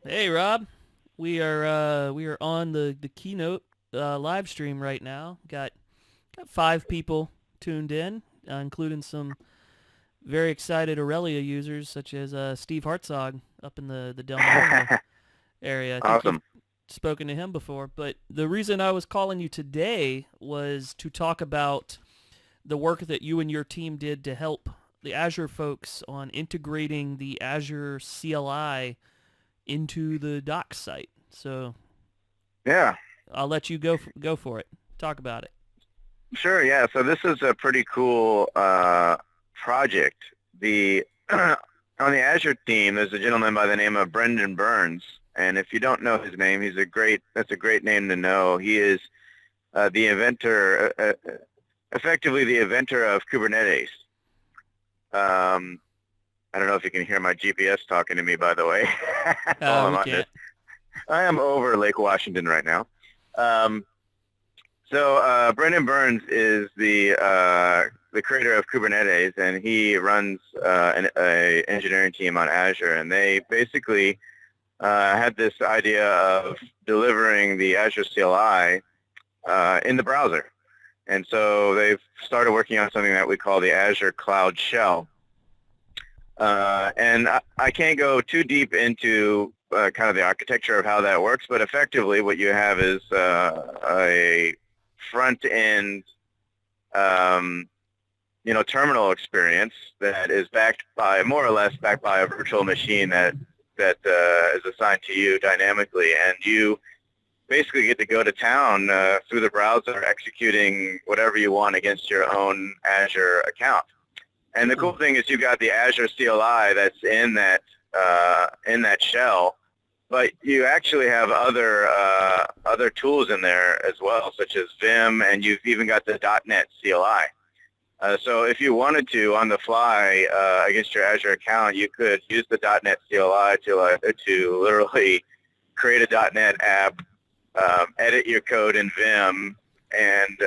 Hey Rob, we are on the keynote live stream right now. Got 5 people tuned in, including some very excited Aurelia users such as Steve Hartzog up in the Del Mar area. I think you've Awesome. spoken to him before, but the reason I was calling you today was to talk about the work that you and your team did to help the Azure folks on integrating the Azure CLI into the docs site. So Yeah, I'll let you go for it. Talk about it. sure. Yeah. So this is a pretty cool project. The on the Azure team, there's a gentleman by the name of Brendan Burns, and if you don't know his name, that's a great name to know. He is the inventor, effectively the inventor of Kubernetes. Um, I don't know if you can hear my GPS talking to me, by the way, while I'm We on this. can't. I am over Lake Washington right now. Um, Brendan Burns is the creator of Kubernetes, and he runs a engineering team on Azure. And they basically had this idea of delivering the Azure CLI in the browser. And so they've started working on something that we call the Azure Cloud Shell. And I can't go too deep into kind of the architecture of how that works, but effectively what you have is a front end, um, terminal experience that is backed by more or less backed by a virtual machine that is assigned to you dynamically, and you basically get to go to town through the browser, executing whatever you want against your own Azure account. And the cool Ooh. thing is you've got the Azure CLI that's in that shell, but you actually have other tools in there as well, such as Vim, and you've even got the .NET CLI. So if you wanted to, on the fly, against your Azure account, you could use the .NET CLI to literally create a .NET app, edit your code in Vim, and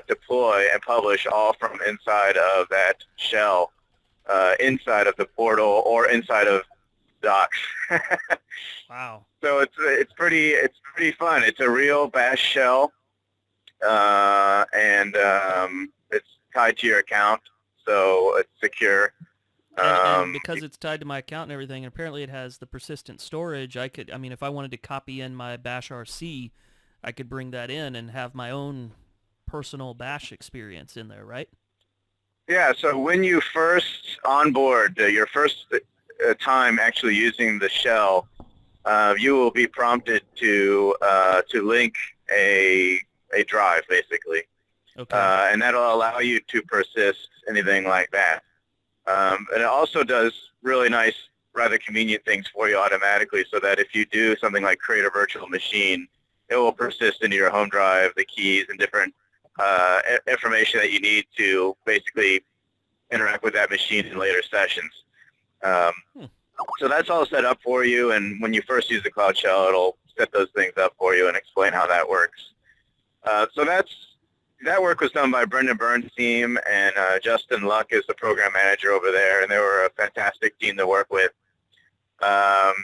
deploy and publish all from inside of that shell, inside of the portal or inside of Docs. Wow. So it's pretty fun. It's a real Bash shell, and it's tied to your account, so it's secure. And Um, because it's tied to my account and everything, and apparently it has the persistent storage, I mean, if I wanted to copy in my Bash RC, I could bring that in and have my own personal Bash experience in there, right? yeah. So when you first onboard, your first time actually using the shell, you will be prompted to link a drive basically, Okay. and that'll allow you to persist anything like that. And it also does really nice, rather convenient things for you automatically, so that if you do something like create a virtual machine, it will persist into your home drive, the keys, and different information that you need to basically interact with that machine in later sessions. Um, Hmm. so that's all set up for you, and when you first use the Cloud Shell, it'll set those things up for you and explain how that works. That work was done by Brendan Burns' team, and Justin Luck is the program manager over there, and they were a fantastic team to work with. Um,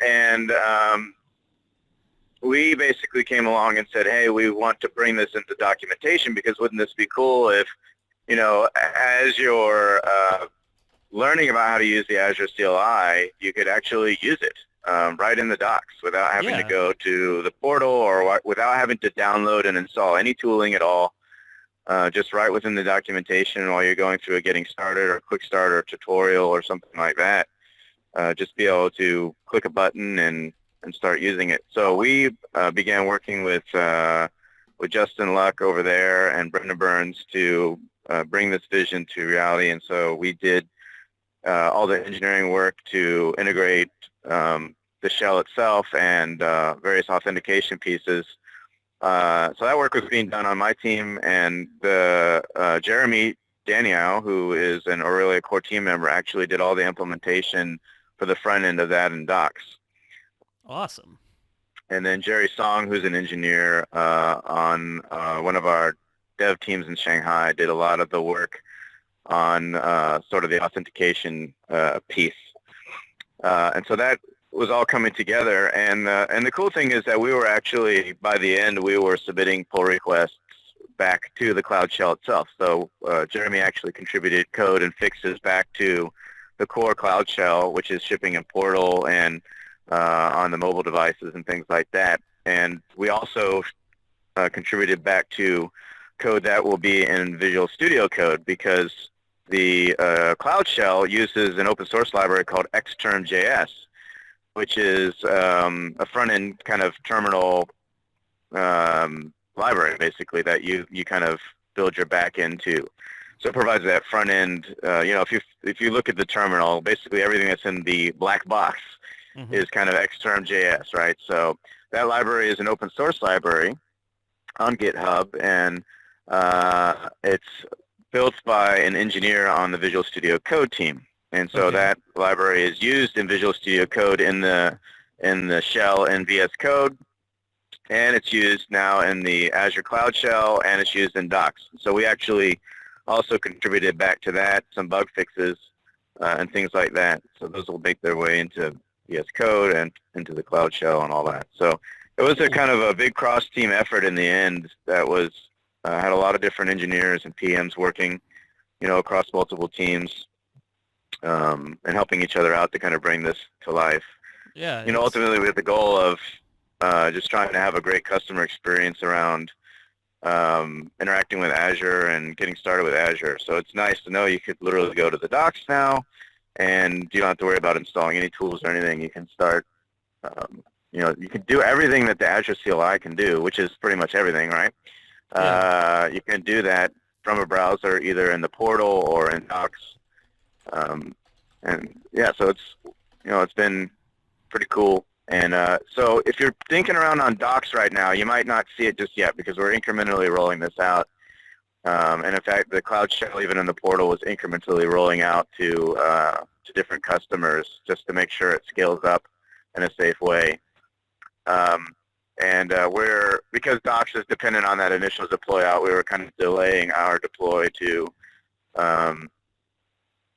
and we basically came along and said, hey, we want to bring this into documentation, because wouldn't this be cool if, as you're learning about how to use the Azure CLI, you could actually use it right in the docs without having to Yeah. go to the portal or without having to download and install any tooling at all. Just right within the documentation while you're going through a getting started or quick start or tutorial or something like that. Just be able to click a button and start using it. So we began working with Justin Luck over there and Brendan Burns to bring this vision to reality. And so we did all the engineering work to integrate the shell itself and various authentication pieces. So that work was being done on my team, and the Jeremy Daniel, who is an Aurelia core team member, actually did all the implementation for the front end of that in Docs. Awesome. And then Jerry Song, who's an engineer on one of our dev teams in Shanghai, did a lot of the work on sort of the authentication piece. And so that was all coming together. And the cool thing is that we were actually, by the end, we were submitting pull requests back to the Cloud Shell itself. So Jeremy actually contributed code and fixes back to the core Cloud Shell, which is shipping in Portal and on the mobile devices and things like that. And we also contributed back to code that will be in Visual Studio Code, because the Cloud Shell uses an open source library called Xterm.js, which is a front-end kind of terminal library, basically, that you kind of build your back end to. So it provides that front end. If you look at the terminal, basically everything that's in the black box is kind of Xterm.js, right? So that library is an open source library on GitHub, and it's built by an engineer on the Visual Studio Code team. And so that library is used in Visual Studio Code in the shell in VS Code, and it's used now in the Azure Cloud Shell, and it's used in Docs. So we actually also contributed back to that, some bug fixes and things like that. So those will make their way into VS Code and into the Cloud Shell and all that. So it was a kind of a big cross-team effort in the end that was had a lot of different engineers and PMs working, across multiple teams, and helping each other out to kind of bring this to life. Yeah. Ultimately with the goal of just trying to have a great customer experience around interacting with Azure and getting started with Azure. So it's nice to know you could literally go to the docs now, and you don't have to worry about installing any tools or anything. You can start, you can do everything that the Azure CLI can do, which is pretty much everything, right? Yeah. You can do that from a browser, either in the portal or in Docs. And yeah, so it's been pretty cool. And so if you're thinking around on Docs right now, you might not see it just yet, because we're incrementally rolling this out. And in fact, the Cloud Shell, even in the portal, was incrementally rolling out to different customers just to make sure it scales up in a safe way. Because Docs is dependent on that initial deploy out, we were kind of delaying our deploy to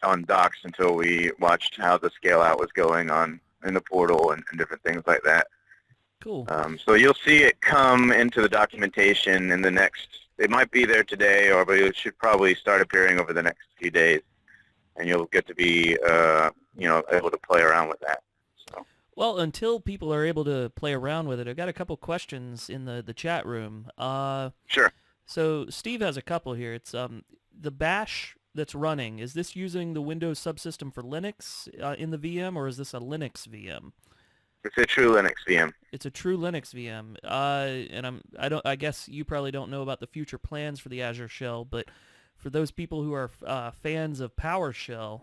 on Docs until we watched how the scale out was going on in the portal and different things like that. Cool. So you'll see it come into the documentation in the next, it might be there today, but it should probably start appearing over the next few days, and you'll get to be able to play around with that. So. Well, until people are able to play around with it, I've got a couple questions in the chat room. Sure. So Steve has a couple here. It's the bash that's running, is this using the Windows subsystem for Linux in the VM, or is this a Linux VM? It's a true Linux VM. It's a true Linux VM. And I guess you probably don't know about the future plans for the Azure Shell, but for those people who are fans of PowerShell,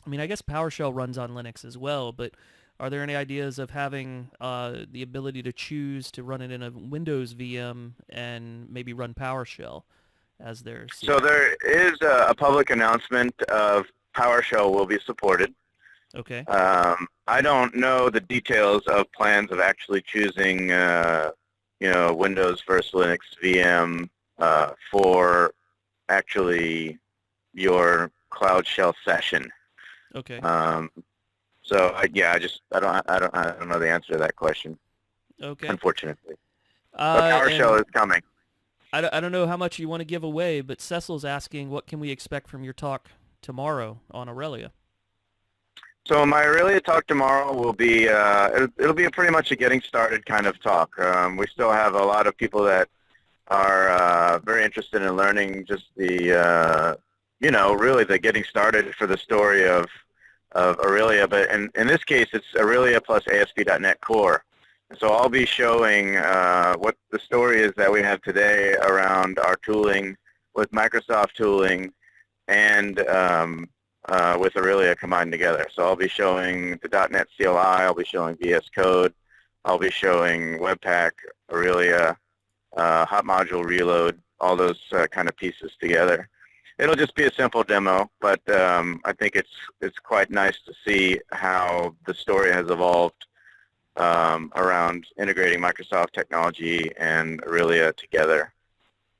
I mean, I guess PowerShell runs on Linux as well, but are there any ideas of having the ability to choose to run it in a Windows VM and maybe run PowerShell as their CLI? So there is a public announcement of PowerShell will be supported. Okay. I don't know the details of plans of actually choosing, Windows versus Linux VM for actually your Cloud Shell session. Okay. So I don't know the answer to that question. Okay. Unfortunately, but PowerShell is coming. I don't know how much you want to give away, but Cecil's asking, what can we expect from your talk tomorrow on Aurelia? So my Aurelia talk tomorrow will be, it'll be pretty much a getting started kind of talk. We still have a lot of people that are very interested in learning just the, really the getting started for the story of Aurelia. But in this case, it's Aurelia plus ASP.NET Core. So I'll be showing what the story is that we have today around our tooling with Microsoft tooling and with Aurelia combined together. So I'll be showing the .NET CLI, I'll be showing VS Code, I'll be showing Webpack, Aurelia, Hot Module Reload, all those kind of pieces together. It'll just be a simple demo, but I think it's quite nice to see how the story has evolved around integrating Microsoft technology and Aurelia together.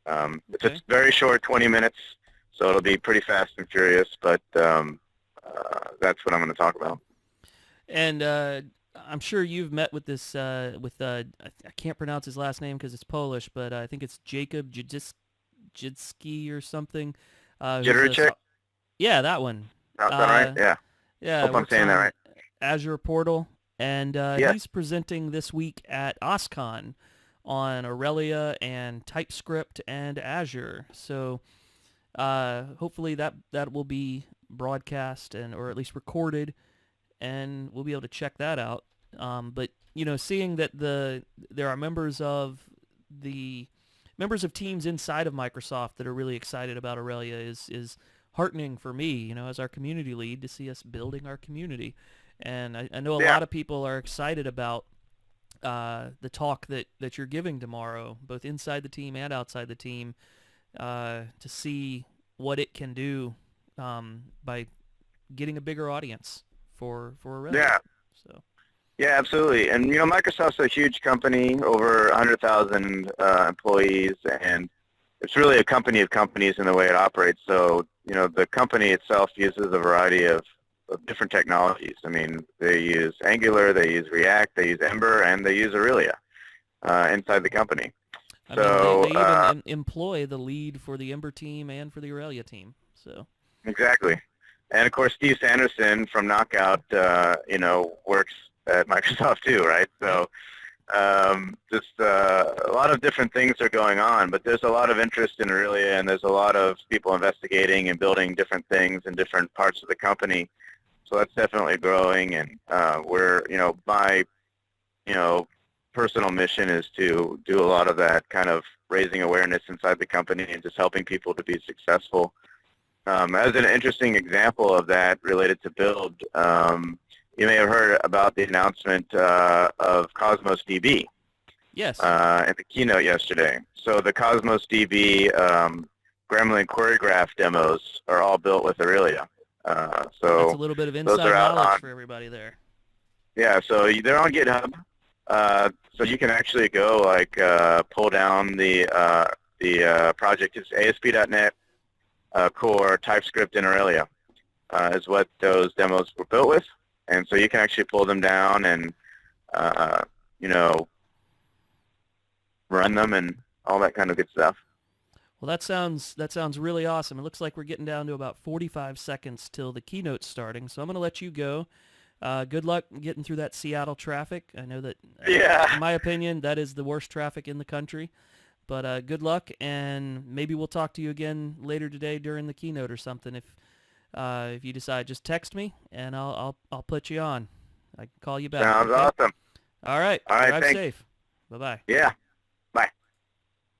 It's a very short, 20 minutes, so it'll be pretty fast and furious, but that's what I'm going to talk about. And I'm sure you've met with this with I can't pronounce his last name because it's Polish, but I think it's Jacob Jidzki or something. Who's a Jittery. Yeah, that one. Is that right? Uh, Yeah. yeah, Hope I'm works saying that on right. Azure Portal, and Yes. he's presenting this week at OSCON on Aurelia and TypeScript and Azure. So hopefully that will be broadcast and or at least recorded, and we'll be able to check that out. But seeing that there are the members of teams inside of Microsoft that are really excited about Aurelia is heartening for me. As our community lead, to see us building our community, and I know a Yeah. lot of people are excited about the talk that you're giving tomorrow, both inside the team and outside the team, to see what it can do by getting a bigger audience for Aurelia. Yeah. So Yeah, absolutely. And Microsoft's a huge company, over 100,000 employees, and it's really a company of companies in the way it operates. So the company itself uses a variety of different technologies. I mean, they use Angular, they use React, they use Ember, and they use Aurelia inside the company. I mean, So they even employ the lead for the Ember team and for the Aurelia team. So exactly. And of course, Steve Sanderson from Knockout, works at Microsoft too, right? yep. So just a lot of different things are going on, but there's a lot of interest in Aurelia, and there's a lot of people investigating and building different things in different parts of the company. So that's definitely growing, and my, personal mission is to do a lot of that kind of raising awareness inside the company and just helping people to be successful. As an interesting example of that related to build, you may have heard about the announcement of Cosmos DB Yes. at the keynote yesterday. So the Cosmos DB Gremlin Query Graph demos are all built with Aurelia. That's a So little bit of those are inside out knowledge on, for everybody there. yeah, so they're on GitHub. So you can actually go pull down the project. It's ASP.NET Core, TypeScript, and Aurelia is what those demos were built with. And so you can actually pull them down and, run them and all that kind of good stuff. Well, that sounds really awesome. It looks like we're getting down to about 45 seconds till the keynote's starting, so I'm going to let you go. Good luck getting through that Seattle traffic. I know that, Yeah. in my opinion, that is the worst traffic in the country. But good luck, and maybe we'll talk to you again later today during the keynote or something. If you decide, just text me, and I'll put you on. I can call you back. Sounds Okay. awesome. All right. All right, Drive thanks. safe. Bye bye. Yeah.